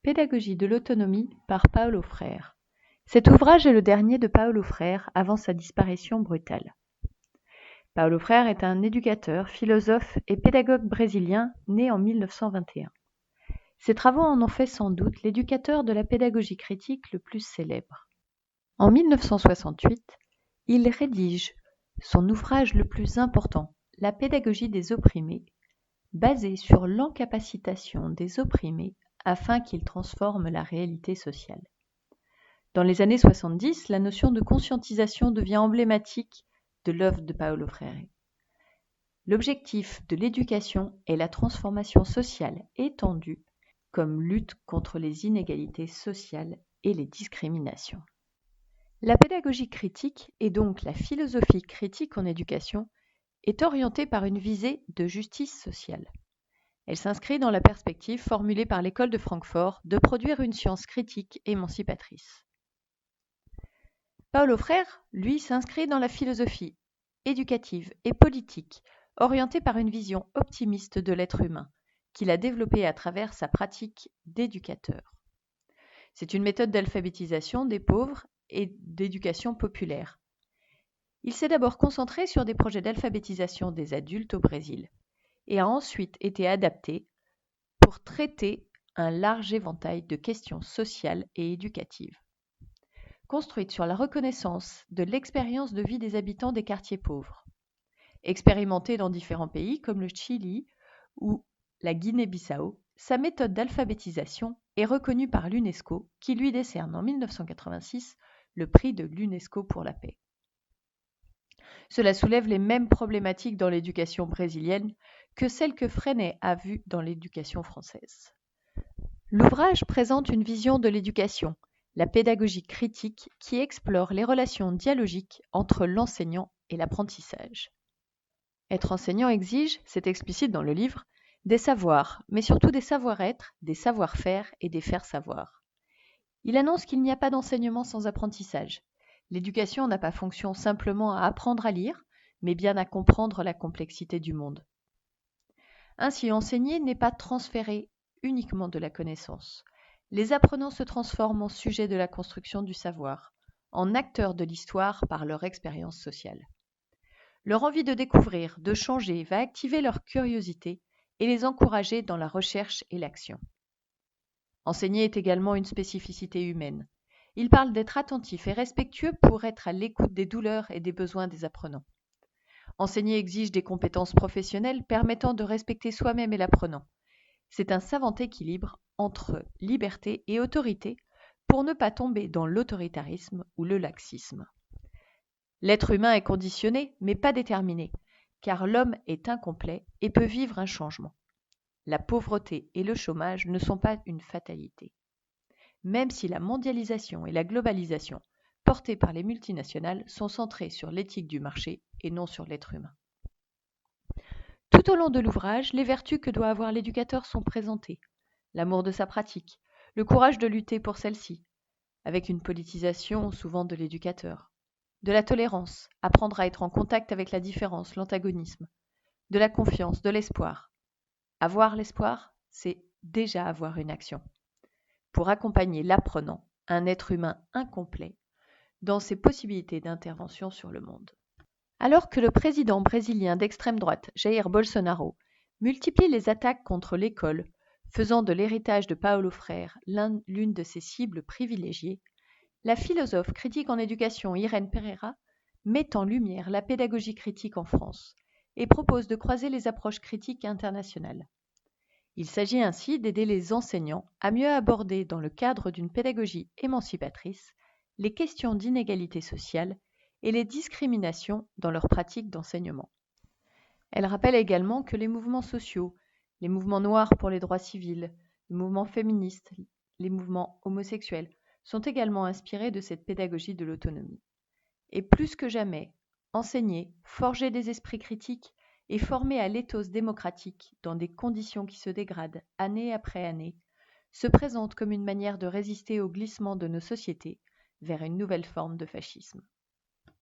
Pédagogie de l'autonomie par Paulo Freire. Cet ouvrage est le dernier de Paulo Freire avant sa disparition brutale. Paulo Freire est un éducateur, philosophe et pédagogue brésilien né en 1921. Ses travaux en ont fait sans doute l'éducateur de la pédagogie critique le plus célèbre. En 1968, il rédige son ouvrage le plus important, La pédagogie des opprimés, basé sur l'encapacitation des opprimés afin qu'ils transforment la réalité sociale. Dans les années 70, la notion de conscientisation devient emblématique de l'œuvre de Paulo Freire. L'objectif de l'éducation est la transformation sociale étendue comme lutte contre les inégalités sociales et les discriminations. La pédagogie critique, et donc la philosophie critique en éducation, est orientée par une visée de justice sociale. Elle s'inscrit dans la perspective formulée par l'école de Francfort de produire une science critique émancipatrice. Paulo Freire, lui, s'inscrit dans la philosophie éducative et politique, orientée par une vision optimiste de l'être humain, qu'il a développée à travers sa pratique d'éducateur. C'est une méthode d'alphabétisation des pauvres et d'éducation populaire. Il s'est d'abord concentré sur des projets d'alphabétisation des adultes au Brésil et a ensuite été adapté pour traiter un large éventail de questions sociales et éducatives. Construite sur la reconnaissance de l'expérience de vie des habitants des quartiers pauvres. Expérimentée dans différents pays comme le Chili ou la Guinée-Bissau, sa méthode d'alphabétisation est reconnue par l'UNESCO qui lui décerne en 1986 le prix de l'UNESCO pour la paix. Cela soulève les mêmes problématiques dans l'éducation brésilienne que celles que Freinet a vues dans l'éducation française. L'ouvrage présente une vision de l'éducation, la pédagogie critique, qui explore les relations dialogiques entre l'enseignant et l'apprentissage. Être enseignant exige, c'est explicite dans le livre, des savoirs, mais surtout des savoir-être, des savoir-faire et des faire-savoir. Il annonce qu'il n'y a pas d'enseignement sans apprentissage. L'éducation n'a pas fonction simplement à apprendre à lire, mais bien à comprendre la complexité du monde. Ainsi, enseigner n'est pas transférer uniquement de la connaissance. Les apprenants se transforment en sujet de la construction du savoir, en acteurs de l'histoire par leur expérience sociale. Leur envie de découvrir, de changer, va activer leur curiosité et les encourager dans la recherche et l'action. Enseigner est également une spécificité humaine. Il parle d'être attentif et respectueux pour être à l'écoute des douleurs et des besoins des apprenants. Enseigner exige des compétences professionnelles permettant de respecter soi-même et l'apprenant. C'est un savant équilibre entre liberté et autorité pour ne pas tomber dans l'autoritarisme ou le laxisme. L'être humain est conditionné, mais pas déterminé, car l'homme est incomplet et peut vivre un changement. La pauvreté et le chômage ne sont pas une fatalité. Même si la mondialisation et la globalisation, portées par les multinationales, sont centrées sur l'éthique du marché et non sur l'être humain. Tout au long de l'ouvrage, les vertus que doit avoir l'éducateur sont présentées. L'amour de sa pratique, le courage de lutter pour celle-ci, avec une politisation souvent de l'éducateur. De la tolérance, apprendre à être en contact avec la différence, l'antagonisme. De la confiance, de l'espoir. Avoir l'espoir, c'est déjà avoir une action. Pour accompagner l'apprenant, un être humain incomplet, dans ses possibilités d'intervention sur le monde. Alors que le président brésilien d'extrême droite, Jair Bolsonaro, multiplie les attaques contre l'école, faisant de l'héritage de Paulo Freire l'une de ses cibles privilégiées, la philosophe critique en éducation Irène Pereira met en lumière la pédagogie critique en France et propose de croiser les approches critiques internationales. Il s'agit ainsi d'aider les enseignants à mieux aborder dans le cadre d'une pédagogie émancipatrice les questions d'inégalité sociale et les discriminations dans leur pratique d'enseignement. Elle rappelle également que les mouvements sociaux, les mouvements noirs pour les droits civils, les mouvements féministes, les mouvements homosexuels, sont également inspirés de cette pédagogie de l'autonomie. Et plus que jamais, enseigner, forger des esprits critiques et former à l'éthos démocratique dans des conditions qui se dégradent année après année, se présente comme une manière de résister au glissement de nos sociétés vers une nouvelle forme de fascisme.